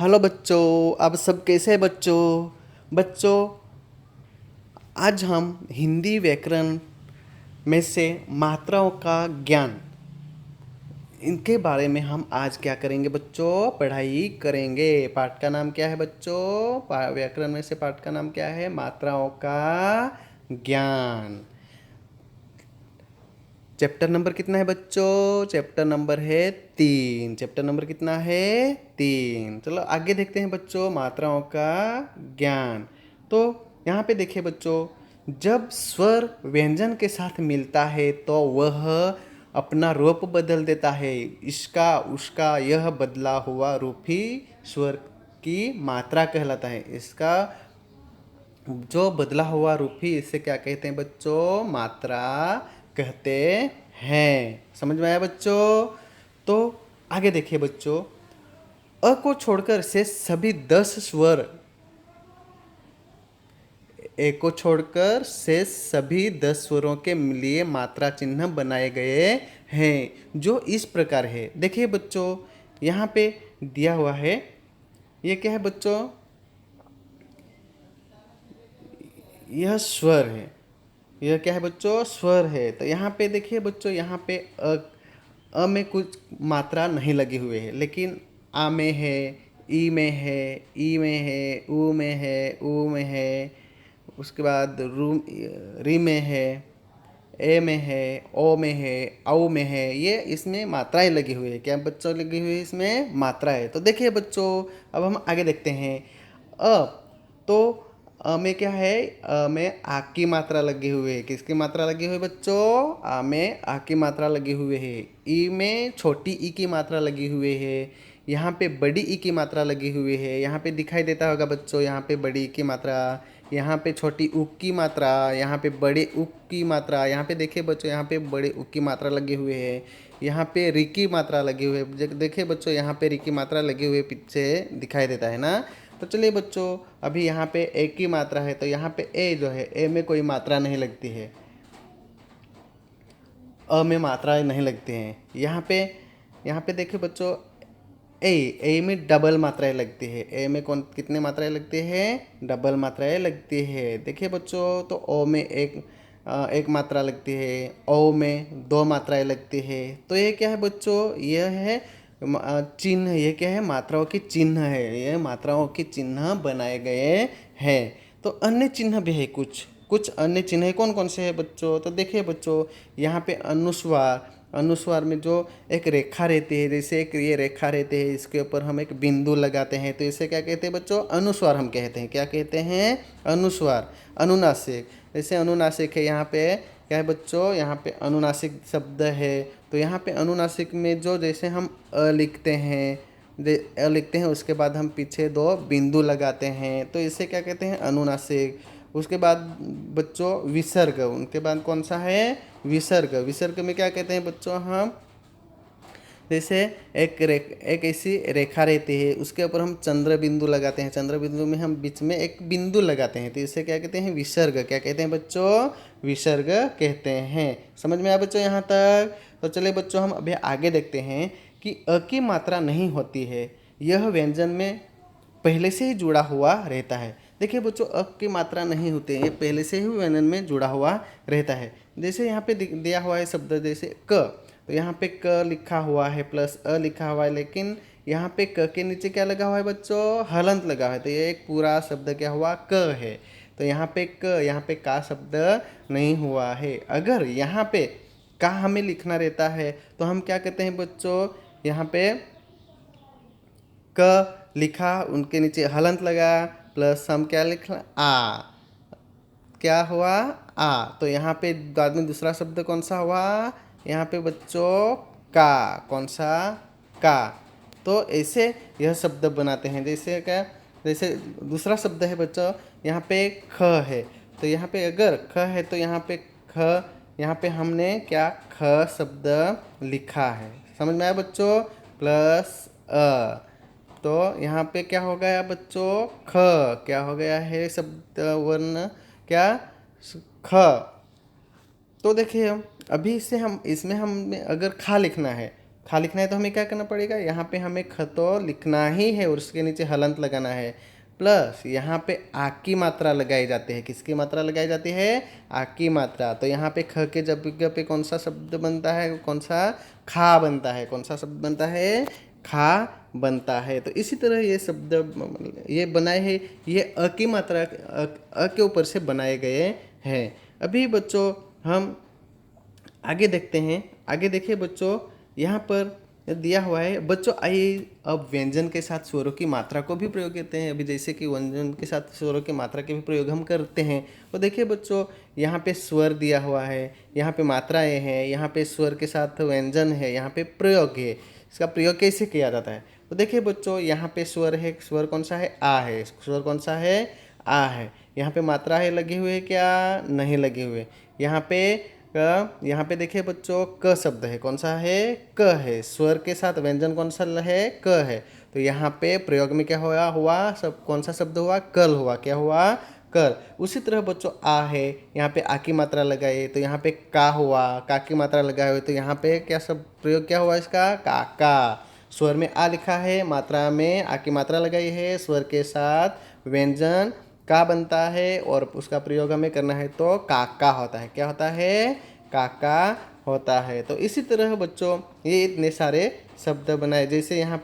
Hello बच्चों। आप सब कैसे हैं बच्चों? बच्चों, आज हम हिंदी व्याकरण में से मात्राओं का ज्ञान, इनके बारे में हम आज क्या करेंगे बच्चों? पढ़ाई करेंगे। पाठ का नाम क्या है बच्चों? व्याकरण में से पाठ का नाम क्या है? मात्राओं का ज्ञान। चैप्टर नंबर कितना है बच्चों? चैप्टर नंबर है 3। चैप्टर नंबर कितना है? 3। चलो आगे देखते हैं बच्चों, मात्राओं का ज्ञान। तो यहाँ पे देखिए बच्चों, जब स्वर व्यंजन के साथ मिलता है तो वह अपना रूप बदल देता है। इसका उसका यह बदला हुआ रूप ही स्वर की मात्रा कहलाता है। इसका जो बदला हुआ रूप ही इसे क्या कहते हैं बच्चों? मात्रा कहते हैं। समझ में आया बच्चों? तो आगे देखिए बच्चों, अ को छोड़कर से सभी 10 स्वर, ए को छोड़कर से सभी 10 स्वरों के लिए मात्रा चिन्ह बनाए गए हैं, जो इस प्रकार है। देखिए बच्चों, यहाँ पे दिया हुआ है, ये क्या है बच्चों? यह स्वर है। यह क्या है बच्चों? स्वर है। तो यहाँ पे देखिए बच्चों, यहाँ पे अ में कुछ मात्रा नहीं लगी हुई है, लेकिन आ में है, ई में है, ई में है, ऊ में है, ऊ में है, उसके बाद रू, री में है, ए में है, ओ में है, औ में है। ये इसमें मात्राएं लगी हुई है। क्या बच्चों लगी हुई है? इसमें मात्रा है। तो देखिए बच्चों, अब हम आगे देखते हैं। अ तो अ में क्या है? अ में आ की मात्रा लगी हुई है। किसकी मात्रा लगी हुई है बच्चों? आ में आ की मात्रा लगी हुई है। ई में छोटी ई की मात्रा लगी हुई है। यहाँ पे बड़ी ई की मात्रा लगी हुई है। यहाँ पे दिखाई देता होगा बच्चों, यहाँ पे बड़ी ई की मात्रा, यहाँ पे छोटी उक की मात्रा, यहाँ पे बड़े उक की मात्रा। यहाँ पे देखिए बच्चों, यहाँ पे बड़े उक की मात्रा लगी हुई है। यहाँ पे री की मात्रा लगी हुई है। देखिए बच्चों, यहाँ पे री की मात्रा लगी हुई है, पीछे दिखाई देता है ना। तो चलिए बच्चों, अभी यहाँ पे ए की मात्रा है, तो यहाँ पे ए जो है, ए में कोई मात्रा नहीं लगती है। अ में मात्राएं नहीं लगती हैं। यहाँ पे देखिए बच्चों, ए ए में डबल मात्राएं लगती है। ए में कौन कितने मात्राएं लगती है? डबल मात्राएं लगती है। देखिए बच्चों, तो ओ में एक मात्रा लगती है, ओ में 2 मात्राएं लगती है। तो ये क्या है बच्चों? यह है चिन्ह। ये क्या है? मात्राओं के चिन्ह है। ये मात्राओं के चिन्ह बनाए गए हैं। तो अन्य चिन्ह भी है, कुछ कुछ अन्य चिन्ह है। कौन कौन से है बच्चों? तो देखिए बच्चों, यहाँ पे अनुस्वार, अनुस्वार में जो एक रेखा रहती है, जैसे एक ये रेखा रहती है, इसके ऊपर हम एक बिंदु लगाते हैं, तो इसे क्या कहते हैं बच्चों? अनुस्वार हम कहते हैं। क्या कहते हैं? अनुस्वार। अनुनासिक, जैसे अनुनासिक है, यहाँ पे क्या है बच्चों? यहाँ पे अनुनासिक शब्द है। तो यहाँ पे अनुनासिक में जो, जैसे हम अ लिखते हैं, अ लिखते हैं, उसके बाद हम पीछे 2 बिंदु लगाते हैं, तो इसे क्या कहते हैं? अनुनासिक। उसके बाद बच्चों विसर्ग, उनके बाद कौन सा है? विसर्ग। विसर्ग में क्या कहते हैं बच्चों? हम जैसे एक ऐसी रेखा रहती है, उसके ऊपर हम चंद्र बिंदु लगाते हैं, चंद्र बिंदु में हम बीच में एक बिंदु लगाते हैं, तो इसे क्या कहते हैं? विसर्ग। क्या कहते हैं बच्चों? विसर्ग कहते हैं। समझ में आया बच्चों यहाँ तक? तो चलिए बच्चों, हम अभी आगे देखते हैं कि अ की मात्रा नहीं होती है, यह व्यंजन में पहले से ही जुड़ा हुआ रहता है। देखिए बच्चों, अ की मात्रा नहीं होती है, ये पहले से ही व्यंजन में जुड़ा हुआ रहता है। जैसे यहाँ पे दिया हुआ है शब्द, जैसे क, तो यहाँ पे क लिखा हुआ है प्लस अ लिखा हुआ है, लेकिन यहाँ पे क के नीचे क्या लगा हुआ है बच्चों? हलंत लगा हुआ है। तो ये एक पूरा शब्द क्या हुआ? क है। तो यहाँ पे का शब्द नहीं हुआ है। अगर यहाँ पे का हमें लिखना रहता है, तो हम क्या कहते हैं बच्चों? यहाँ पे क लिखा, उनके नीचे हलंत लगा, प्लस हम क्या लिखा? आ। क्या हुआ? आ। तो यहाँ पे बाद में दूसरा शब्द कौन सा हुआ? यहाँ पे बच्चों का। कौन सा? का। तो ऐसे यह शब्द बनाते हैं। जैसे क्या? जैसे दूसरा शब्द है बच्चों, यहाँ पे ख है, तो यहाँ पे अगर ख है, तो यहाँ पे ख, यहाँ पे हमने क्या? ख शब्द लिखा है। समझ में आया बच्चों? प्लस अ, तो यहाँ पे क्या हो गया बच्चों? ख। क्या हो गया है शब्द वर्ण? क्या? ख। तो देखिए, हम अभी इससे हम इसमें हम अगर खा लिखना है, खा लिखना है तो हमें क्या करना पड़ेगा, यहाँ पे हमें ख तो लिखना ही है और उसके नीचे हलंत लगाना है। प्लस यहाँ पे आ की मात्रा लगाई जाती है। किसकी मात्रा लगाई जाती है, आ की मात्रा। तो यहाँ पे ख के जगह पे कौन सा शब्द बनता है, कौन सा, खा बनता है। कौन सा शब्द बनता है, खा बनता है। तो इसी तरह ये शब्द ये बनाए हैं, ये अ की मात्रा अ के ऊपर से बनाए गए हैं। अभी बच्चों हम आगे देखते हैं। आगे देखिए बच्चों, यहाँ पर दिया हुआ है। बच्चों आइए अब व्यंजन के साथ स्वरों की मात्रा को भी प्रयोग करते हैं। अभी जैसे कि व्यंजन के साथ स्वरों की मात्रा के भी प्रयोग हम करते हैं। तो देखिए बच्चों, यहाँ पे स्वर दिया हुआ है, यहाँ पे मात्राएं हैं, यहाँ पे स्वर के साथ व्यंजन है, यहाँ पे प्रयोग है। इसका प्रयोग कैसे किया जाता है, तो देखिए बच्चों, यहाँ पे स्वर है। स्वर कौन सा है, आ है। स्वर कौन सा है, आ है। यहाँ पे मात्रा है लगे हुए, क्या नहीं लगे हुए। यहाँ पे यहाँ पे देखिए बच्चों, क शब्द है। कौन सा है, क है। स्वर के साथ व्यंजन कौन सा है, क है। तो यहाँ पे प्रयोग में क्या हुआ सब, कौन सा शब्द हुआ, कल हुआ। क्या हुआ, कल। उसी तरह बच्चों आ है, यहाँ पे आ की मात्रा लगाए तो यहाँ पे का हुआ। का की मात्रा लगाए तो यहाँ पे क्या सब प्रयोग क्या हुआ इसका, काका। स्वर में आ लिखा है, मात्रा में आ की मात्रा लगाई है, स्वर के साथ व्यंजन का बनता है और उसका प्रयोग हमें करना है तो काका होता है। क्या होता है, काका होता है। तो इसी तरह बच्चों ये इतने सारे शब्द बनाए। जैसे यहाँ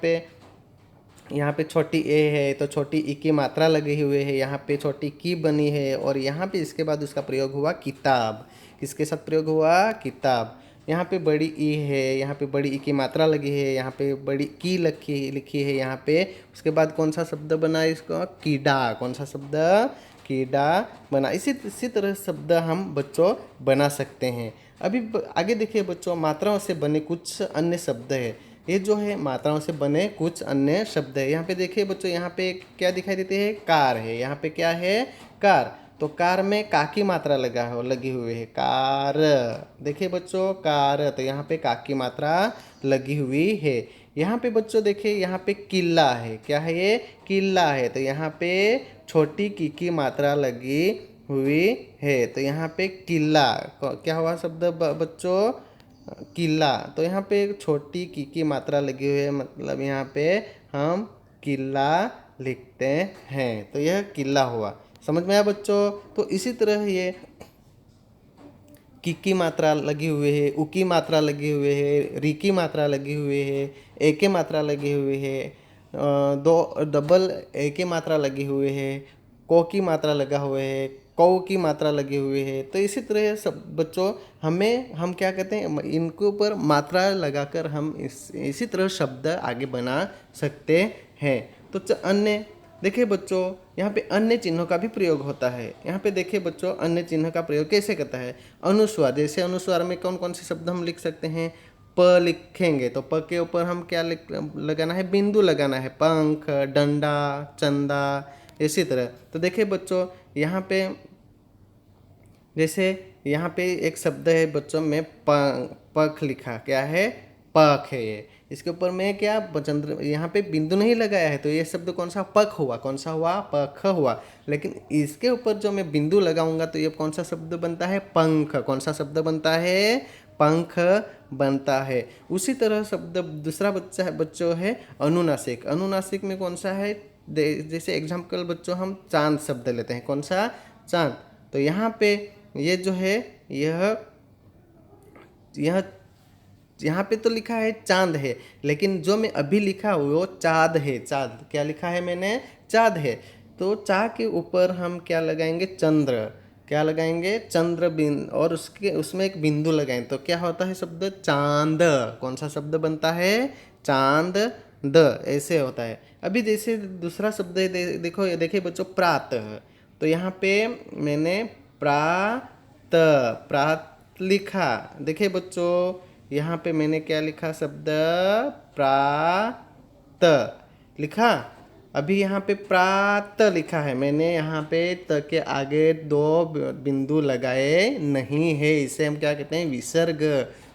पे छोटी ए है तो छोटी ई की मात्रा लगी हुई है, यहाँ पे छोटी की बनी है और यहाँ पे इसके बाद उसका प्रयोग हुआ किताब। किसके साथ प्रयोग हुआ, किताब। यहाँ पे बड़ी ई है, यहाँ पे बड़ी ई की मात्रा लगी है, यहाँ पे बड़ी की लिखी है यहाँ पे। उसके बाद कौन सा शब्द बना इसको, कीड़ा। कौन सा शब्द, कीड़ा बना। इसी तरह शब्द हम बच्चों बना सकते हैं। अभी आगे देखिए बच्चों, मात्राओं से बने कुछ अन्य शब्द है। ये जो है मात्राओं से बने कुछ अन्य शब्द है। यहाँ पे देखिए बच्चों, यहाँ पे क्या दिखाई देते हैं, कार है। यहाँ पे क्या है, कार। तो कार में का की मात्रा लगी हुई है, कार। देखिए बच्चों, कार। तो यहाँ पे का की मात्रा लगी हुई है। यहाँ पे बच्चों देखिए, यहाँ पे किला है। क्या है ये, किला है। तो यहाँ पे छोटी की मात्रा लगी हुई है। तो यहाँ पे किला क्या हुआ शब्द बच्चों, किला। तो यहाँ पे एक छोटी की मात्रा लगी हुई है, मतलब यहाँ पे हम किला लिखते हैं। तो यह किला हुआ। समझ में आया बच्चों। तो इसी तरह ये की मात्रा लगी हुई है, उ की मात्रा लगी हुई है, री की मात्रा लगी हुई है, ए की मात्रा लगी हुई है, दो डबल ए की मात्रा लगी हुई है, को की मात्रा लगा हुआ है, कौ की मात्रा लगी हुई है। तो इसी तरह सब बच्चों हम क्या कहते हैं, इनके ऊपर मात्रा लगाकर हम इसी तरह शब्द आगे बना सकते हैं। तो अन्य देखिए बच्चों, यहाँ पे अन्य चिन्हों का भी प्रयोग होता है। यहाँ पे देखिए बच्चों, अन्य चिन्ह का प्रयोग कैसे करता है। अनुस्वार, जैसे अनुस्वार में कौन कौन से शब्द हम लिख सकते हैं, प लिखेंगे तो प के ऊपर हम क्या लगाना है, बिंदु लगाना है। पंख, डंडा, चंदा, इसी तरह। तो देखिए बच्चों, यहाँ पे जैसे यहाँ पे एक शब्द है बच्चों में पख लिखा। क्या है, पख है ये। इसके ऊपर में क्या चंद्र, यहाँ पे बिंदु नहीं लगाया है तो ये शब्द कौन सा, पख हुआ। कौन सा हुआ, पख हुआ। लेकिन इसके ऊपर जो मैं बिंदु लगाऊंगा तो ये कौन सा शब्द बनता है, पंख। कौन सा शब्द बनता है, पंख बनता है। उसी तरह शब्द दूसरा बच्चों है अनुनासिक। अनुनासिक में कौन सा है, जैसे एग्जाम्पल बच्चों हम चांद शब्द लेते हैं। कौन सा, चांद। तो यहाँ पे ये जो है, यह यहाँ पे तो लिखा है चांद है, लेकिन जो मैं अभी लिखा वो चाँद है। चाँद क्या लिखा है मैंने, चाँद है। तो चा के ऊपर हम क्या लगाएंगे, चंद्र। क्या लगाएंगे, चंद्र बिंदु, और उसमें एक बिंदु लगाएं तो क्या होता है शब्द, चांद। कौन सा शब्द बनता है, चांद द, ऐसे होता है। अभी जैसे दूसरा शब्द है, देखो ये देखिए बच्चों, प्रातः। तो यहाँ पे मैंने प्रात लिखा। देखिए बच्चों, यहाँ पे मैंने क्या लिखा, शब्द प्रात लिखा। अभी यहाँ पे प्रात लिखा है मैंने, यहाँ पे त के आगे दो बिंदु लगाए नहीं है। इसे हम क्या कहते हैं, विसर्ग।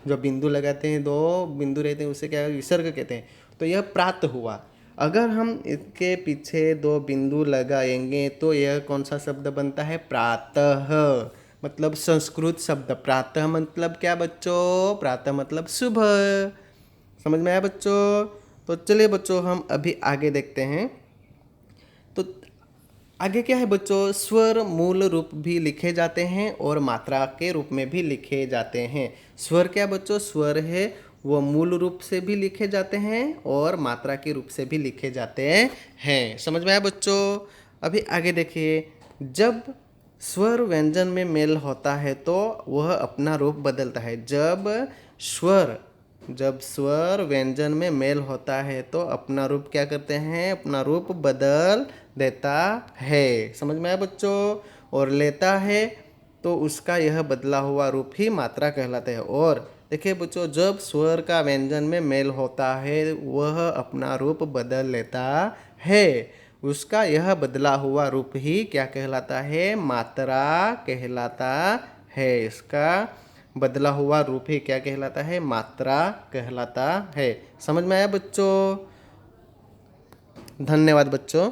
जो बिंदु लगाते हैं, दो बिंदु रहते हैं, उसे क्या विसर्ग कहते हैं। तो यह प्रात हुआ। अगर हम इसके पीछे दो बिंदु लगाएंगे तो यह कौन सा शब्द बनता है, प्रातः। मतलब संस्कृत शब्द। प्रातः मतलब क्या बच्चों, प्रातः मतलब सुबह। समझ में आया बच्चों? तो चलिए बच्चों हम अभी आगे देखते हैं। तो आगे क्या है बच्चों, स्वर मूल रूप भी लिखे जाते हैं और मात्रा के रूप में भी लिखे जाते हैं। स्वर क्या बच्चों, स्वर है वो मूल रूप से भी लिखे जाते हैं और मात्रा के रूप से भी लिखे जाते हैं। समझ में आया बच्चों? अभी आगे देखिए, जब स्वर व्यंजन में मेल होता है तो वह अपना रूप बदलता है। जब स्वर व्यंजन में मेल होता है तो अपना रूप क्या करते हैं, अपना रूप बदल देता है। समझ में आया बच्चों? और लेता है तो उसका यह बदला हुआ रूप ही मात्रा कहलाता है। और देखिए बच्चों, जब स्वर का व्यंजन में मेल होता है वह अपना रूप बदल लेता है, उसका यह बदला हुआ रूप ही क्या कहलाता है, मात्रा कहलाता है। इसका बदला हुआ रूप ही क्या कहलाता है, मात्रा कहलाता है। समझ में आया बच्चों? धन्यवाद बच्चों।